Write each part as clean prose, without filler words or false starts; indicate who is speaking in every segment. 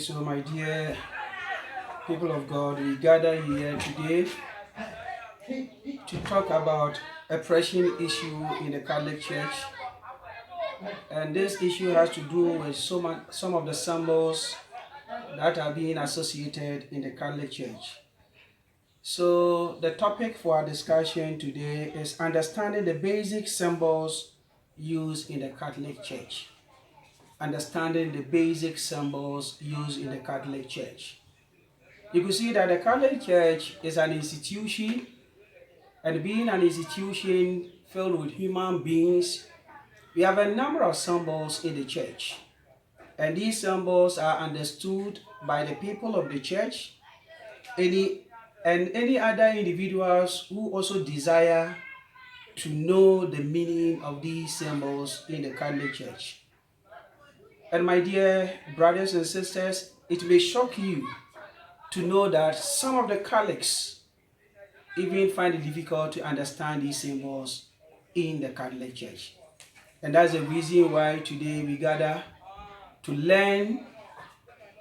Speaker 1: So my dear people of God, we gather here today to talk about a pressing issue in the Catholic Church. And this issue has to do with some of the symbols that are being associated in the Catholic Church. So the topic for our discussion today is understanding the basic symbols used in the Catholic Church. Understanding the basic symbols used in the Catholic Church. You can see that the Catholic Church is an institution, and being an institution filled with human beings, we have a number of symbols in the church. And these symbols are understood by the people of the church and any other individuals who also desire to know the meaning of these symbols in the Catholic Church. And my dear brothers and sisters, it may shock you to know that some of the Catholics even find it difficult to understand these symbols in the Catholic Church. And that's the reason why today we gather to learn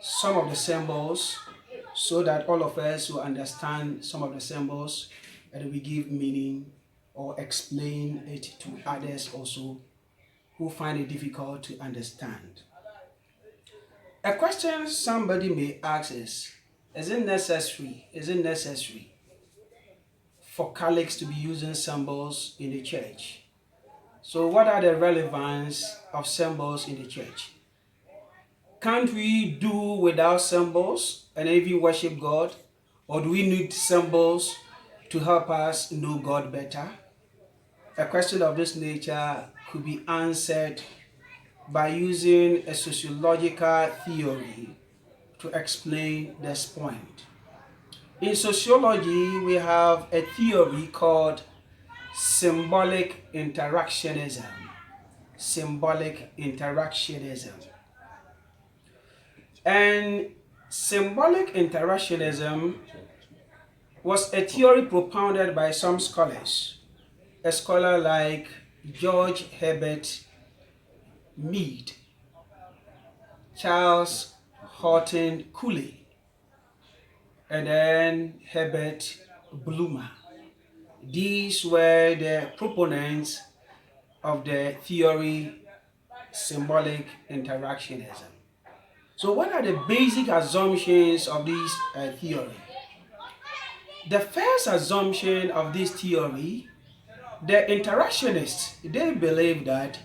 Speaker 1: some of the symbols so that all of us will understand some of the symbols and we give meaning or explain it to others also who find it difficult to understand. A question somebody may ask is it necessary for Catholics to be using symbols in the church? So what are the relevance of symbols in the church? Can't we do without symbols and even worship God? Or do we need symbols to help us know God better? A question of this nature could be answered by using a sociological theory to explain this point. In sociology, we have a theory called symbolic interactionism. Symbolic interactionism. And symbolic interactionism was a theory propounded by some scholars. A scholar like George Herbert Mead, Charles Horton Cooley, and then Herbert Blumer. These were the proponents of the theory symbolic interactionism. So what are the basic assumptions of this theory? The first assumption of this theory, the interactionists, they believe that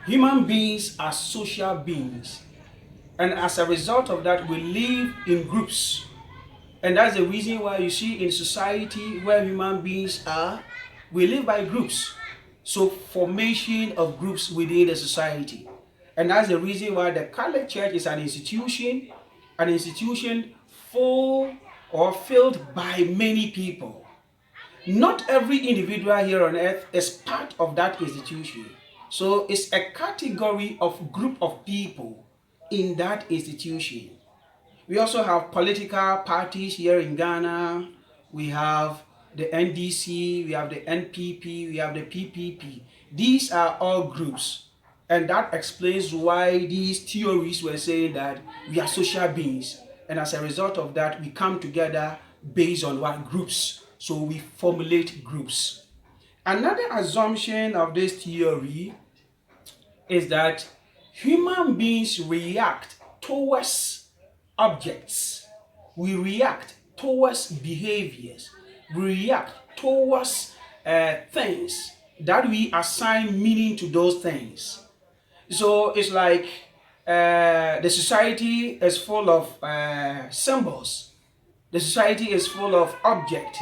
Speaker 1: human beings are social beings. And as a result of that, we live in groups. And that's the reason why you see in society where human beings are, we live by groups. So formation of groups within the society. And that's the reason why the Catholic Church is an institution full or filled by many people. Not every individual here on earth is part of that institution. So it's a category of group of people in that institution. We also have political parties here in Ghana. We have the NDC, we have the NPP, we have the PPP. These are all groups. And that explains why these theories were saying that we are social beings. And as a result of that, we come together based on what groups. So we formulate groups. Another assumption of this theory is that human beings react towards objects. We react towards behaviors. We react towards things that we assign meaning to those things. So it's like the society is full of symbols. The society is full of objects.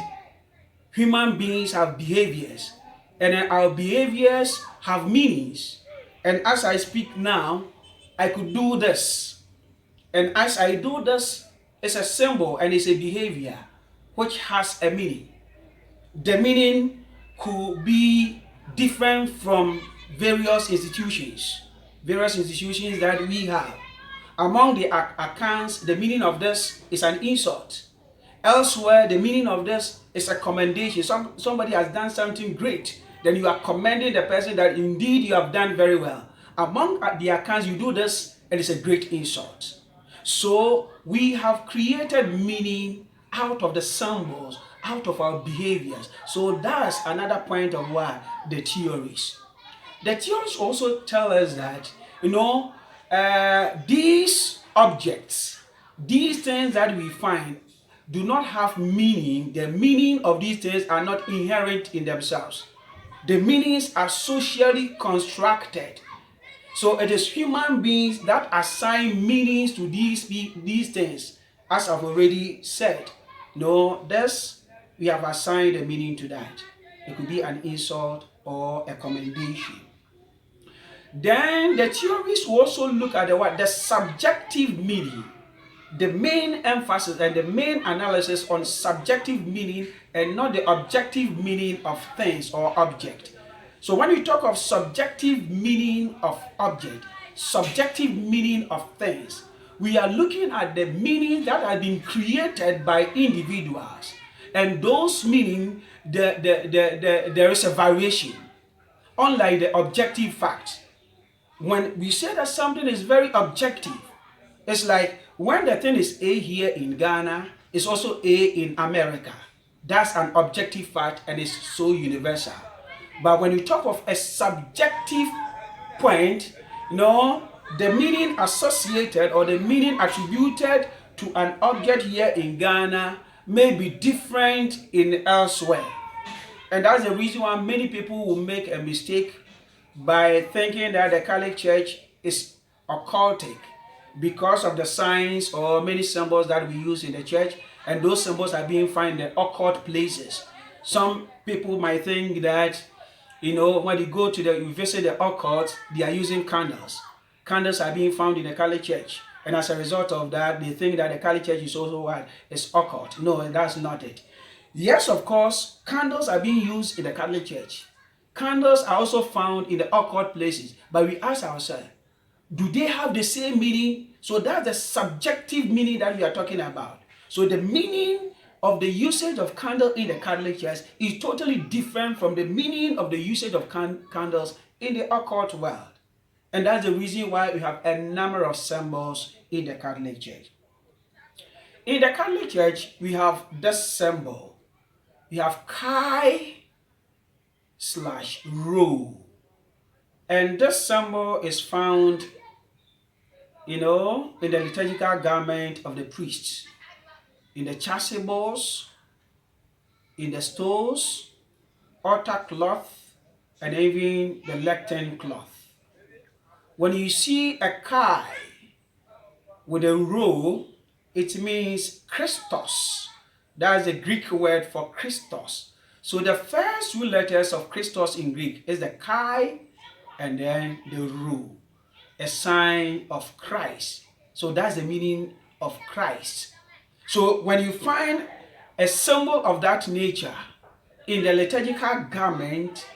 Speaker 1: Human beings have behaviors. And our behaviors have meanings. And as I speak now, I could do this. And as I do this, it's a symbol and it's a behavior which has a meaning. The meaning could be different from various institutions that we have. Among the accounts, the meaning of this is an insult. Elsewhere, the meaning of this is a commendation. Somebody has done something great. Then you are commending the person that indeed you have done very well. Among the accounts, you do this and it's a great insult. So we have created meaning out of the symbols, out of our behaviors. So that's another point of why the theories. The theories also tell us that, these objects, these things that we find do not have meaning. The meaning of these things are not inherent in themselves. The meanings are socially constructed. So it is human beings that assign meanings to these things, as I've already said. This we have assigned a meaning to that. It could be an insult or a commendation. Then the theories will also look at the subjective meaning. The main emphasis and the main analysis on subjective meaning and not the objective meaning of things or object. So when we talk of subjective meaning of object, subjective meaning of things, we are looking at the meaning that has been created by individuals. And those meaning, there is a variation, unlike the objective fact. When we say that something is very objective, it's like when the thing is A here in Ghana, it's also A in America. That's an objective fact and it's so universal. But when we talk of a subjective point, the meaning associated or the meaning attributed to an object here in Ghana may be different in elsewhere. And that's the reason why many people will make a mistake by thinking that the Catholic Church is occultic because of the signs or many symbols that we use in the church, and those symbols are being found in occult places. Some people might think that, when you visit the occult, they are using candles. Candles are being found in the Catholic Church, and as a result of that, they think that the Catholic Church is also what is occult. No, that's not it. Yes, of course, candles are being used in the Catholic Church. Candles are also found in the occult places, but we ask ourselves, do they have the same meaning? So that's the subjective meaning that we are talking about. So the meaning of the usage of candle in the Catholic Church is totally different from the meaning of the usage of candles in the occult world. And that's the reason why we have a number of symbols in the Catholic Church. In the Catholic Church, we have this symbol. We have Chi/Rho. And this symbol is found, in the liturgical garment of the priests, in the chasubles, in the stoles, altar cloth, and even the lectern cloth. When you see a Chi with a Rho, it means Christos. That's the Greek word for Christos. So the first two letters of Christos in Greek is the Chi and then the Rho, a sign of Christ. So that's the meaning of Christ. So when you find a symbol of that nature in the liturgical garment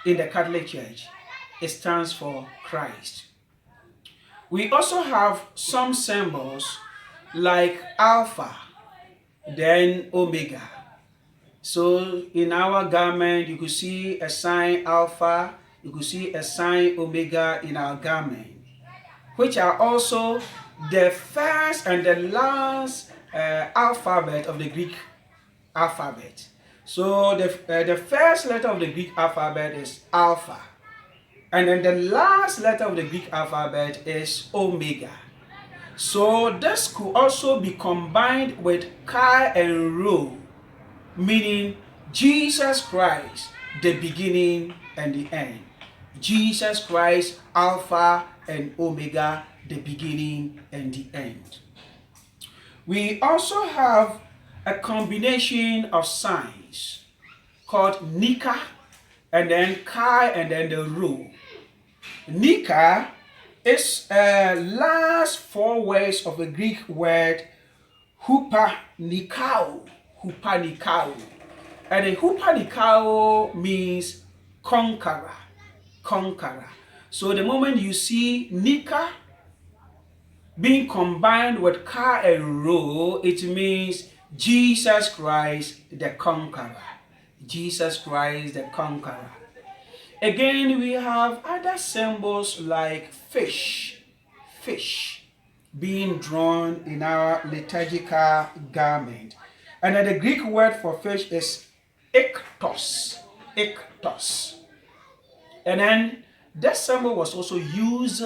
Speaker 1: in the Catholic Church, it stands for Christ. We also have some symbols like Alpha, then Omega. So in our garment, you could see a sign Alpha, you could see a sign Omega in our garment, which are also the first and the last alphabet of the Greek alphabet. So the first letter of the Greek alphabet is Alpha, and then the last letter of the Greek alphabet is Omega. So this could also be combined with Chi and Rho, meaning Jesus Christ, the beginning and the end. Jesus Christ, Alpha and Omega, the beginning and the end. We also have a combination of signs called Nika, and then Chi, and then the Rho. Nika is last four words of the Greek word hupanikao. Hupanikao. And the hupanikao means conqueror. Conqueror. So the moment you see Nika being combined with Chi and Rho, it means Jesus Christ the conqueror. Jesus Christ the conqueror. Again, we have other symbols like fish. Fish. being drawn in our liturgical garment. And then the Greek word for fish is iktos. Iktos. And then that symbol was also used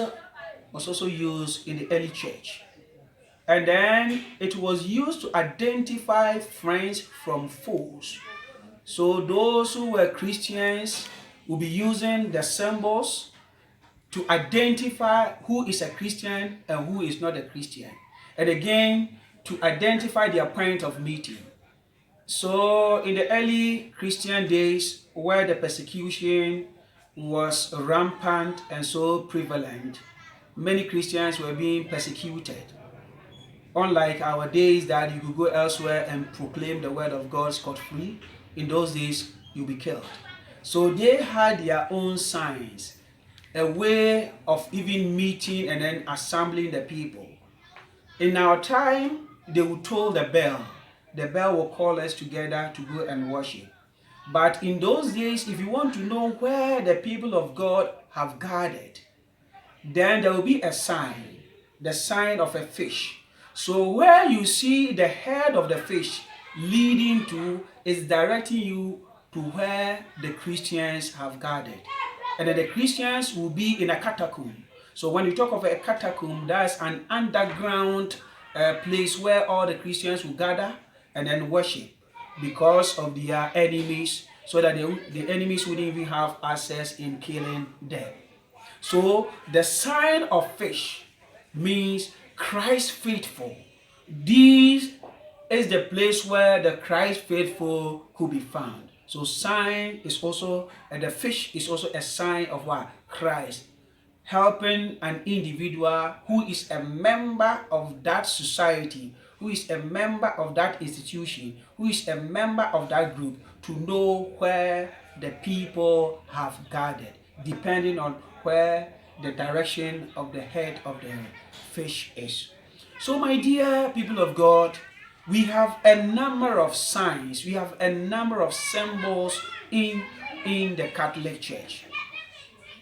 Speaker 1: in the early church. And then it was used to identify friends from foes. So those who were Christians will be using the symbols to identify who is a Christian and who is not a Christian. And again, to identify their point of meeting. So in the early Christian days, where the persecution was rampant and so prevalent, many Christians were being persecuted. Unlike our days that you could go elsewhere and proclaim the word of God scot-free, in those days you'll be killed. So they had their own signs, a way of even meeting and then assembling the people. In our time, they would toll the bell. The bell will call us together to go and worship. But in those days, if you want to know where the people of God have gathered, then there will be a sign, the sign of a fish. So where you see the head of the fish leading to is directing you to where the Christians have gathered. And then the Christians will be in a catacomb. So when you talk of a catacomb, that's an underground place where all the Christians will gather and then worship because of their enemies, so that the enemies wouldn't even have access in killing them. So the sign of fish means Christ faithful. This is the place where the Christ faithful could be found. So sign is also, and the fish is also a sign of what? Christ. Helping an individual who is a member of that society, who is a member of that institution, who is a member of that group, to know where the people have gathered, depending on where the direction of the head of the fish is. So my dear people of God, we have a number of signs, we have a number of symbols in the Catholic Church.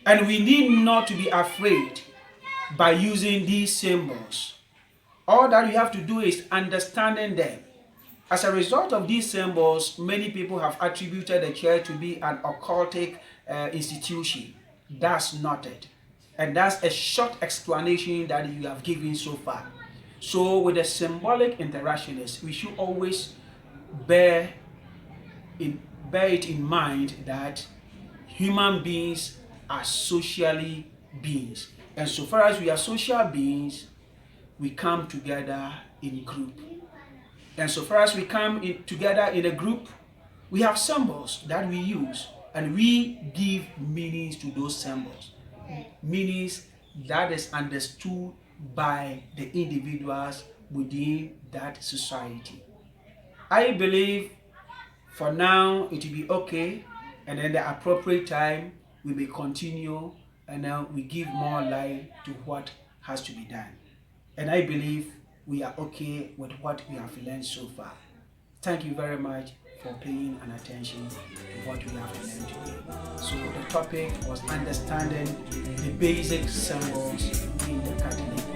Speaker 1: And we need not to be afraid by using these symbols. All that we have to do is understanding them. As a result of these symbols, many people have attributed the church to be an occultic institution. That's not it. And that's a short explanation that you have given so far. So with the symbolic interactionists, we should always bear it in mind that human beings are socially beings. And so far as we are social beings, we come together in group. And so far as we come together in a group, we have symbols that we use, and we give meanings to those symbols. Meanings that is understood by the individuals within that society. I believe for now it will be okay, and then the appropriate time we may continue, and now we give more light to what has to be done. And I believe we are okay with what we have learned so far. Thank you very much for paying an attention to what we have learned today. So the topic was understanding the basic symbols in the Catholic